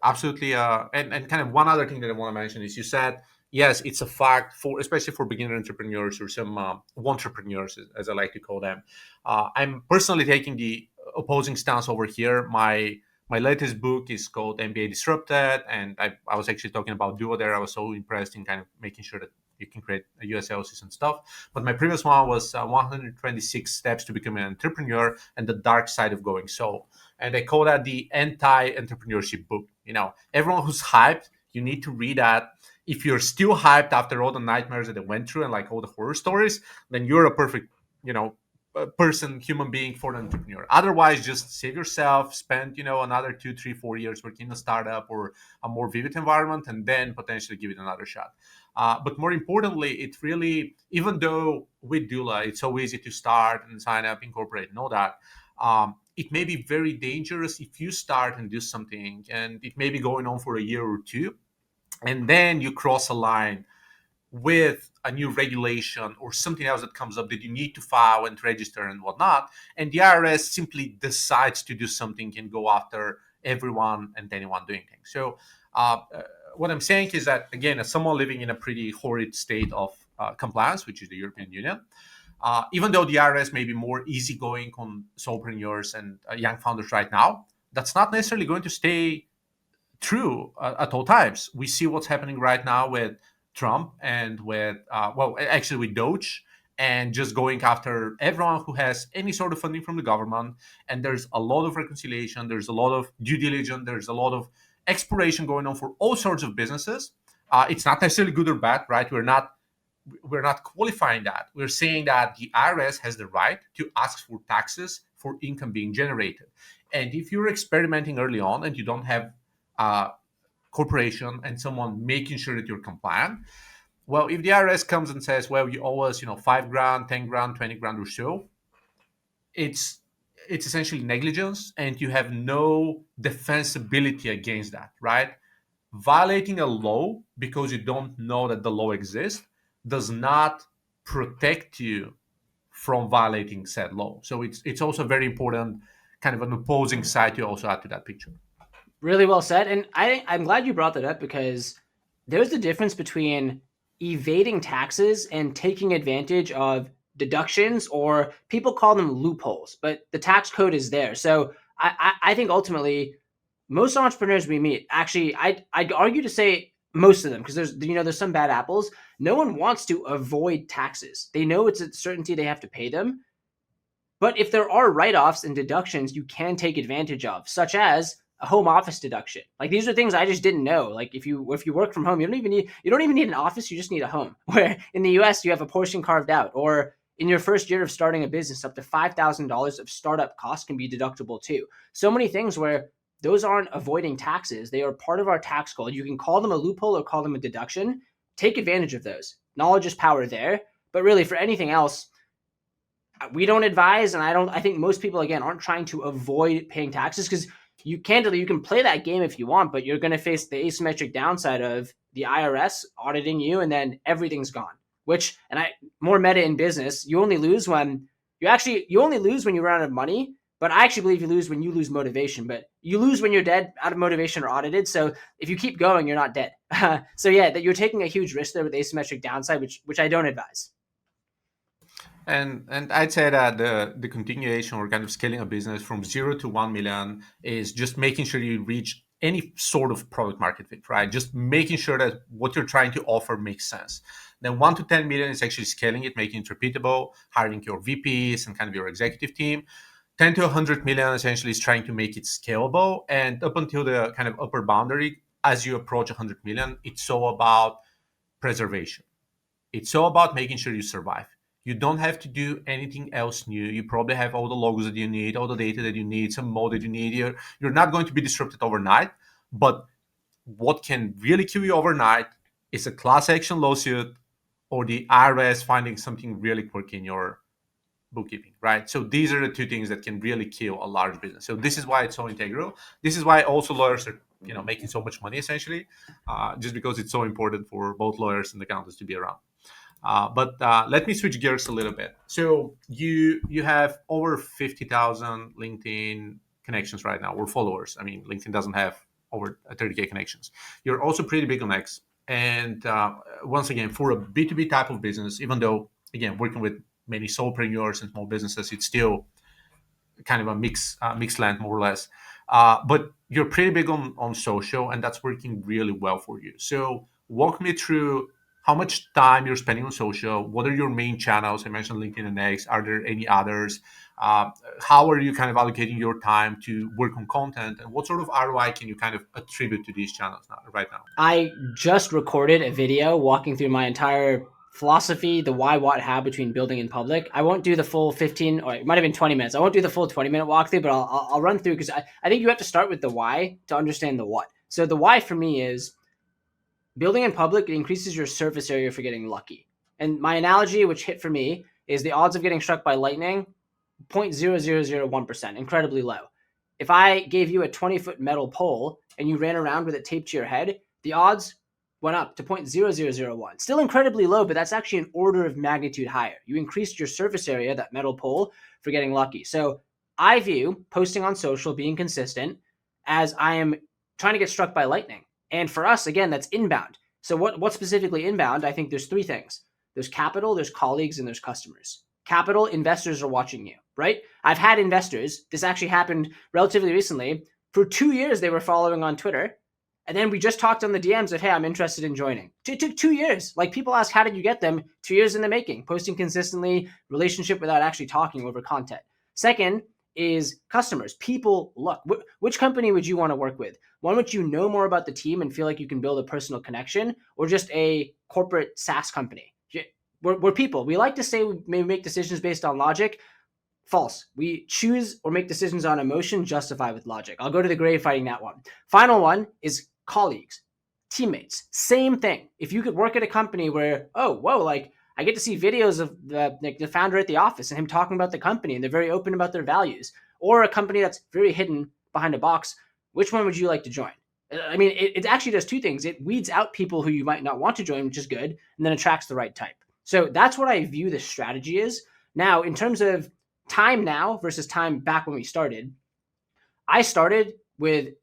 absolutely and kind of one other thing that I want to mention is, you said yes, it's a fact, for especially for beginner entrepreneurs or some entrepreneurs, as I like to call them. I'm personally taking the opposing stance over here. My latest book is called MBA Disrupted, and I was actually talking about Duo there. I was so impressed in kind of making sure that you can create a US LLCs and stuff. But my previous one was 126 Steps to Become an Entrepreneur and the Dark Side of Going Solo. And I call that the anti-entrepreneurship book. Everyone who's hyped, you need to read that. If you're still hyped after all the nightmares that they went through and like all the horror stories, then you're a perfect, person, human being for an entrepreneur. Otherwise, just save yourself, spend, another 2, 3, 4 years working in a startup or a more vivid environment, and then potentially give it another shot. But more importantly, it really, even though with Doola, it's so easy to start and sign up, incorporate, and all that, it may be very dangerous if you start and do something and it may be going on for a year or two, and then you cross a line with a new regulation or something else that comes up that you need to file and register and whatnot, and the IRS simply decides to do something and go after everyone and anyone doing things. So what I'm saying is that, again, as someone living in a pretty horrid state of compliance, which is the European Union, even though the IRS may be more easygoing on solopreneurs and young founders right now, that's not necessarily going to stay true at all times. We see what's happening right now with Trump and with, actually with Doge, and just going after everyone who has any sort of funding from the government. And there's a lot of reconciliation, there's a lot of due diligence, there's a lot of exploration going on for all sorts of businesses. It's not necessarily good or bad, right? We're not qualifying that. We're saying that the IRS has the right to ask for taxes for income being generated. And if you're experimenting early on and you don't have a corporation and someone making sure that you're compliant, well, if the IRS comes and says, well, you owe us, $5,000, $10,000, $20,000 or so, it's essentially negligence, and you have no defensibility against that, right? Violating a law because you don't know that the law exists does not protect you from violating said law. So it's also very important, kind of an opposing side to also add to that picture. Really well said. And I'm glad you brought that up, because there's a difference between evading taxes and taking advantage of deductions, or people call them loopholes, but the tax code is there. So I think ultimately most entrepreneurs we meet, actually, I'd argue to say most of them, because there's some bad apples. No one wants to avoid taxes. They know it's a certainty they have to pay them. But if there are write-offs and deductions you can take advantage of, such as a home office deduction. Like, these are things I just didn't know. Like, if you work from home, you don't even need an office, you just need a home. Where in the US you have a portion carved out, or in your first year of starting a business, up to $5,000 of startup costs can be deductible too. So many things where those aren't avoiding taxes. They are part of our tax code. You can call them a loophole or call them a deduction. Take advantage of those. Knowledge is power there. But really, for anything else, we don't advise, and I think most people, again, aren't trying to avoid paying taxes, because you can play that game if you want, but you're going to face the asymmetric downside of the IRS auditing you, and then everything's gone. Which, more meta in business, you only lose when you run out of money. But I actually believe you lose when you lose motivation. But you lose when you're dead, out of motivation, or audited. So if you keep going, you're not dead. So yeah, that you're taking a huge risk there with asymmetric downside, which I don't advise. And I'd say that the continuation or kind of scaling a business from 0 to 1 million is just making sure you reach any sort of product market fit, right? Just making sure that what you're trying to offer makes sense. Then 1 to 10 million is actually scaling it, making it repeatable, hiring your VPs and kind of your executive team. 10 to 100 million essentially is trying to make it scalable. And up until the kind of upper boundary, as you approach 100 million, it's all about preservation. It's all about making sure you survive. You don't have to do anything else new. You probably have all the logos that you need, all the data that you need, some mode that you need. You're not going to be disrupted overnight. But what can really kill you overnight is a class action lawsuit or the IRS finding something really quirky in your bookkeeping, right? So these are the two things that can really kill a large business. So this is why it's so integral. This is why also lawyers are making so much money essentially, just because it's so important for both lawyers and accountants to be around. But let me switch gears a little bit. So you have over 50,000 LinkedIn connections right now, or followers. I mean, LinkedIn doesn't have over 30K connections. You're also pretty big on X. And once again, for a B2B type of business, even though, again, working with many solopreneurs and small businesses, it's still kind of a mixed land, more or less. But you're pretty big on social, and that's working really well for you. So walk me through how much time you're spending on social. What are your main channels? I mentioned LinkedIn and X. Are there any others? How are you kind of allocating your time to work on content, and what sort of ROI can you kind of attribute to these channels right now? I just recorded a video walking through my entire philosophy, the why, what, how between building and public. I won't do the full 15, or it might have been 20 minutes. I won't do the full 20-minute walkthrough, but I'll run through, because I think you have to start with the why to understand the what. So the why for me is building in public. It increases your surface area for getting lucky. And my analogy, which hit for me, is the odds of getting struck by lightning, 0.0001%, incredibly low. If I gave you a 20-foot metal pole and you ran around with it taped to your head, the odds went up to 0.0001. Still incredibly low, but that's actually an order of magnitude higher. You increased your surface area, that metal pole, for getting lucky. So I view posting on social, being consistent, as I am trying to get struck by lightning. And for us, again, that's inbound. So what specifically inbound? I think there's three things. There's capital, there's colleagues, and there's customers. Capital, investors are watching you, right? I've had investors. This actually happened relatively recently. For 2 years, they were following on Twitter. And then we just talked on the DMs of, hey, I'm interested in joining. It took 2 years. Like, people ask, how did you get them? 2 years in the making, posting consistently, relationship without actually talking over content. Second is customers. People look. Which company would you want to work with? One which you know more about the team and feel like you can build a personal connection, or just a corporate SaaS company? We're people. We like to say we may make decisions based on logic. False. We choose or make decisions on emotion, justify with logic. I'll go to the grave fighting that one. Final one is colleagues, teammates. Same thing. If you could work at a company where, like, I get to see videos of the founder at the office and him talking about the company, and they're very open about their values, or a company that's very hidden behind a box, which one would you like to join? I mean, it actually does two things. It weeds out people who you might not want to join, which is good, and then attracts the right type. So that's what I view the strategy is. Now, in terms of time now versus time back when we started, I started with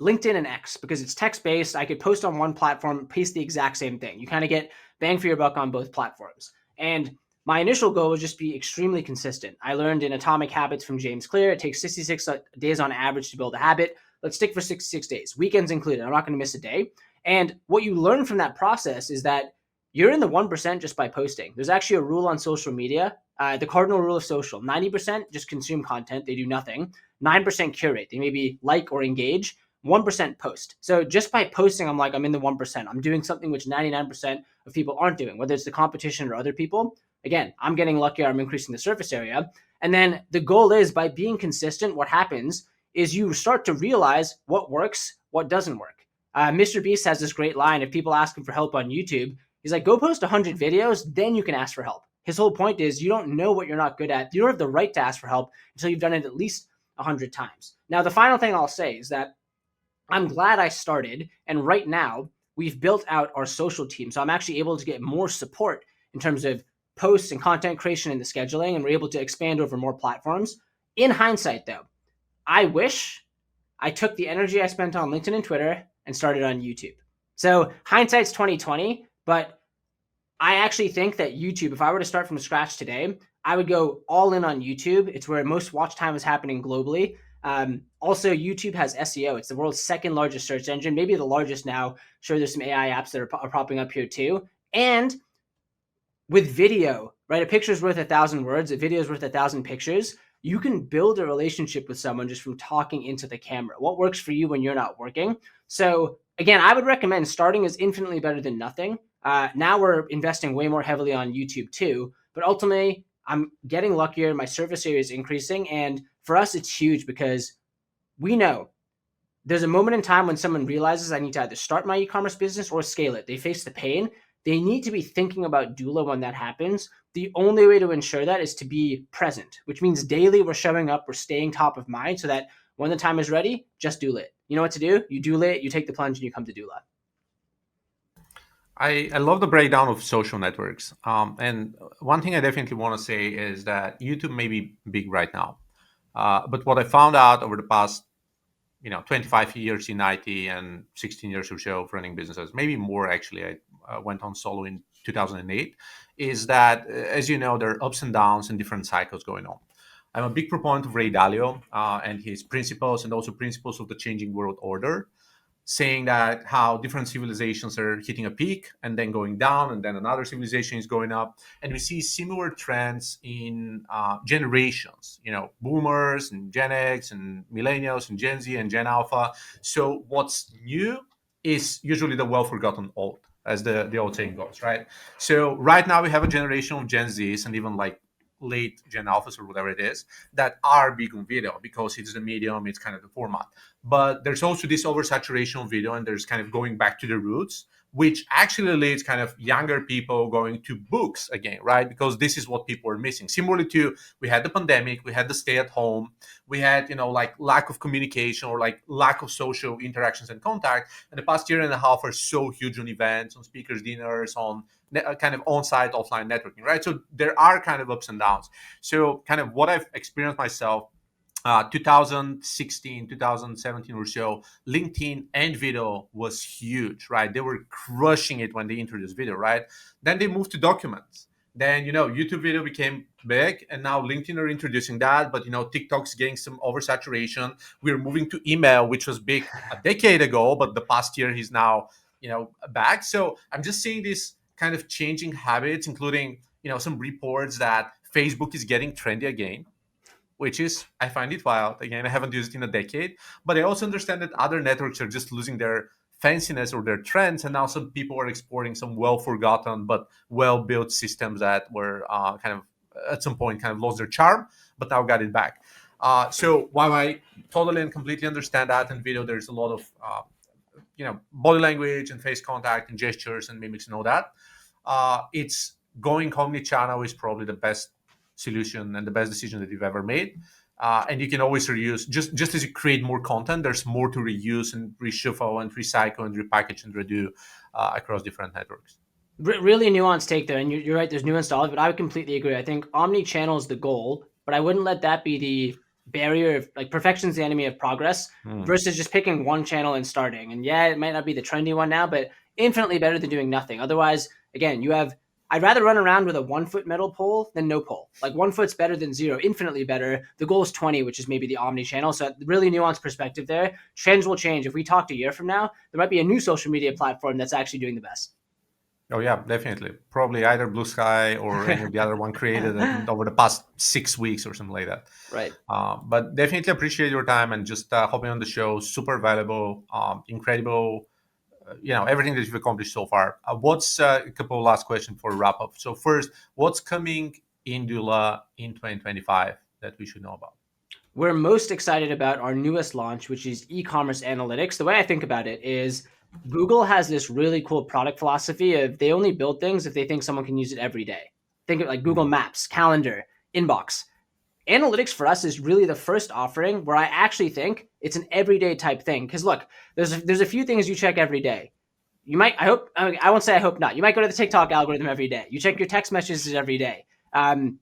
LinkedIn and X because it's text-based. I could post on one platform, paste the exact same thing. You kind of get bang for your buck on both platforms. And my initial goal was just be extremely consistent. I learned in Atomic Habits from James Clear, it takes 66 days on average to build a habit. Let's stick for 66 days, weekends included. I'm not going to miss a day. And what you learn from that process is that you're in the 1% just by posting. There's actually a rule on social media, the cardinal rule of social. 90% just consume content. They do nothing. 9% curate. They maybe like or engage. 1% post. So just by posting, I'm in the 1%. I'm doing something which 99% of people aren't doing, whether it's the competition or other people. Again, I'm getting luckier. I'm increasing the surface area. And then the goal is, by being consistent, what happens is you start to realize what works, what doesn't work. Mr. Beast has this great line. If people ask him for help on YouTube, he's like, go post 100 videos, then you can ask for help. His whole point is, you don't know what you're not good at. You don't have the right to ask for help until you've done it at least 100 times. Now, the final thing I'll say is that I'm glad I started, and right now we've built out our social team. So I'm actually able to get more support in terms of posts and content creation and the scheduling, and we're able to expand over more platforms. In hindsight, though, I wish I took the energy I spent on LinkedIn and Twitter and started on YouTube. So hindsight's 2020, but I actually think that YouTube, if I were to start from scratch today, I would go all in on YouTube. It's where most watch time is happening globally. Also, YouTube has SEO. It's the world's second largest search engine, maybe the largest now. Sure, there's some AI apps that are popping up here too. And with video, right? A picture's worth 1,000 words. A video's worth 1,000 pictures. You can build a relationship with someone just from talking into the camera. What works for you when you're not working? So again, I would recommend starting is infinitely better than nothing. Now we're investing way more heavily on YouTube too, but ultimately I'm getting luckier. My surface area is increasing. And for us, it's huge because we know there's a moment in time when someone realizes I need to either start my e-commerce business or scale it. They face the pain. They need to be thinking about doula when that happens. The only way to ensure that is to be present, which means daily we're showing up, we're staying top of mind so that when the time is ready, just doula it. You know what to do. You doula it, you take the plunge, and you come to doula. I love the breakdown of social networks. And one thing I definitely want to say is that YouTube may be big right now. But what I found out over the past 25 years in IT and 16 years or so of running businesses, maybe more actually. I went on solo in 2008. Is that, as you know, there are ups and downs and different cycles going on. I'm a big proponent of Ray Dalio and his principles, and also principles of the changing world order, saying that how different civilizations are hitting a peak and then going down, and then another civilization is going up, and we see similar trends in generations, boomers and Gen X and millennials and Gen Z and Gen Alpha. So what's new is usually the well forgotten old, as the old saying goes, right? So right now we have a generation of Gen Zs and even like late Gen Alphas or whatever it is that are big on video because it's the medium, it's kind of the format. But there's also this oversaturation of video, and there's kind of going back to the roots, which actually leads kind of younger people going to books again, right? Because this is what people are missing. Similarly to, we had the pandemic, we had the stay at home, we had, like lack of communication or like lack of social interactions and contact. And the past year and a half are so huge on events, on speakers dinners, on kind of on-site, offline networking, right? So there are kind of ups and downs. So kind of what I've experienced myself, 2016, 2017 or so, LinkedIn and video was huge, right? They were crushing it when they introduced video, right? Then they moved to documents. Then, YouTube video became big, and now LinkedIn are introducing that. But, TikTok's getting some oversaturation. We're moving to email, which was big a decade ago, but the past year he's now, back. So I'm just seeing this kind of changing habits, including, some reports that Facebook is getting trendy again, which is, I find it wild. Again, I haven't used it in a decade, but I also understand that other networks are just losing their fanciness or their trends, and now some people are exporting some well-forgotten but well-built systems that were kind of at some point kind of lost their charm, but now got it back. So while I totally and completely understand that in video, there's a lot of body language and face contact and gestures and mimics and all that. It's going omni-channel is probably the best solution and the best decision that you've ever made. And you can always reuse, just as you create more content, there's more to reuse and reshuffle and recycle and repackage and redo across different networks. Really nuanced take there, and you're right, there's nuance to all of it, but I would completely agree. I think omni-channel is the goal, but I wouldn't let that be the barrier of, like, perfection is the enemy of progress versus just picking one channel and starting. And yeah, it might not be the trendy one now, but infinitely better than doing nothing. Otherwise, again, I'd rather run around with a 1 foot metal pole than no pole. Like 1 foot's better than zero, infinitely better. The goal is 20, which is maybe the omni-channel. So really nuanced perspective there. Trends will change. If we talked a year from now, there might be a new social media platform that's actually doing the best. Oh yeah, definitely. Probably either Blue Sky or any of the other one created over the past 6 weeks or something like that. Right. But definitely appreciate your time and just hopping on the show. Super valuable, incredible. Everything that you've accomplished so far. What's a couple of last questions for wrap up? So first, what's coming in doula in 2025 that we should know about? We're most excited about our newest launch, which is e-commerce analytics. The way I think about it is Google has this really cool product philosophy of they only build things if they think someone can use it every day. Think of like Google Maps, Calendar, Inbox. Analytics for us is really the first offering where I actually think it's an everyday type thing. Because look, there's a few things you check every day. You might, I won't say I hope not. You might go to the TikTok algorithm every day. You check your text messages every day.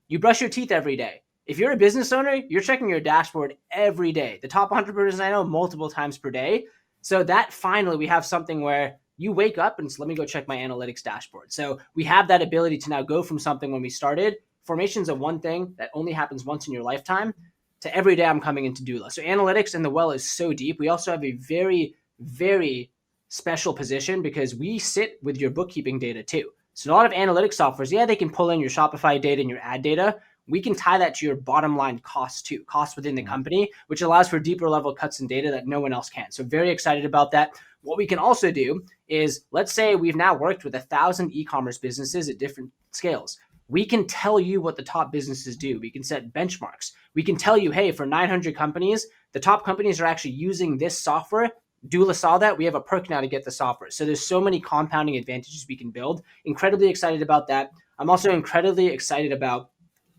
You brush your teeth every day. If you're a business owner, you're checking your dashboard every day. The top entrepreneurs I know, multiple times per day. So that finally we have something where you wake up and let me go check my analytics dashboard. So we have that ability to now go from something when we started, formations of one thing that only happens once in your lifetime, to every day I'm coming into doula. So analytics in the well is so deep. We also have a very, very special position because we sit with your bookkeeping data too. So a lot of analytics softwares, yeah, they can pull in your Shopify data and your ad data. We can tie that to your bottom line costs too, costs within the company, which allows for deeper level cuts in data that no one else can. So very excited about that. What we can also do is, let's say we've now worked with 1,000 e-commerce businesses at different scales. We can tell you what the top businesses do. We can set benchmarks. We can tell you, hey, for 900 companies, the top companies are actually using this software. Doula saw that. We have a perk now to get the software. So there's so many compounding advantages we can build. Incredibly excited about that. I'm also incredibly excited about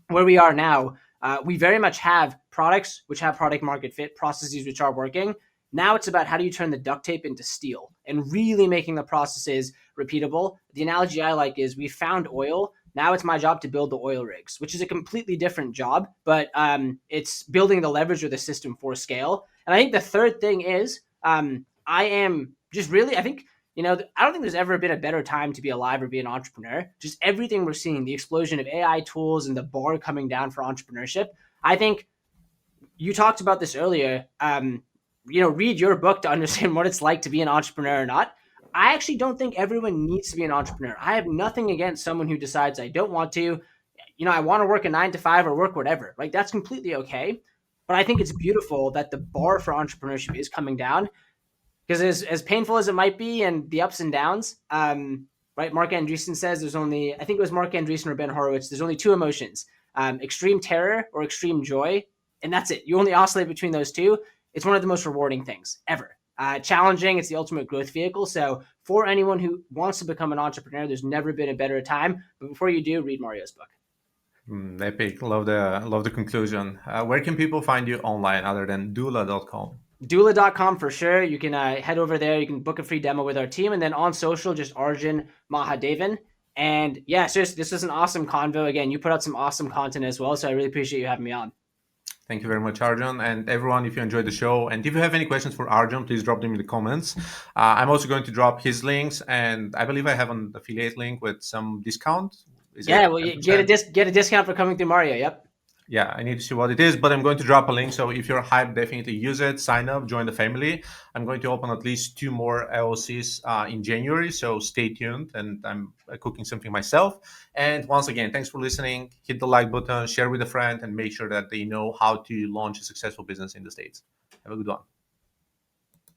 where we are now. We very much have products which have product market fit, processes which are working. Now it's about how do you turn the duct tape into steel and really making the processes repeatable. The analogy I like is we found oil. Now it's my job to build the oil rigs, which is a completely different job, but it's building the leverage or the system for scale. And I think the third thing is I am just really, I think, I don't think there's ever been a better time to be alive or be an entrepreneur. Just everything we're seeing, the explosion of AI tools and the bar coming down for entrepreneurship. I think you talked about this earlier. Read your book to understand what it's like to be an entrepreneur or not. I actually don't think everyone needs to be an entrepreneur. I have nothing against someone who decides I don't want to. I want to work a 9 to 5 or work whatever. Like that's completely okay. But I think it's beautiful that the bar for entrepreneurship is coming down because as painful as it might be and the ups and downs, right? Mark Andreessen says there's only, I think it was Mark Andreessen or Ben Horowitz, there's only two emotions, extreme terror or extreme joy. And that's it. You only oscillate between those two. It's one of the most rewarding things ever. Challenging. It's the ultimate growth vehicle. So for anyone who wants to become an entrepreneur, there's never been a better time. But before you do, read Mario's book. Epic. Love the conclusion. Where can people find you online other than doola.com? Doola.com for sure. You can head over there. You can book a free demo with our team. And then on social, just Arjun Mahadevan. And yeah, seriously, this was an awesome convo. Again, you put out some awesome content as well. So I really appreciate you having me on. Thank you very much, Arjun. And everyone, if you enjoyed the show, and if you have any questions for Arjun, please drop them in the comments. I'm also going to drop his links, and I believe I have an affiliate link with some discount. Well, you get a discount for coming through Mario. Yep. Yeah, I need to see what it is, but I'm going to drop a link. So if you're hyped, definitely use it, sign up, join the family. I'm going to open at least 2 more LLCs in January. So stay tuned, and I'm cooking something myself. And once again, thanks for listening. Hit the like button, share with a friend, and make sure that they know how to launch a successful business in the States. Have a good one.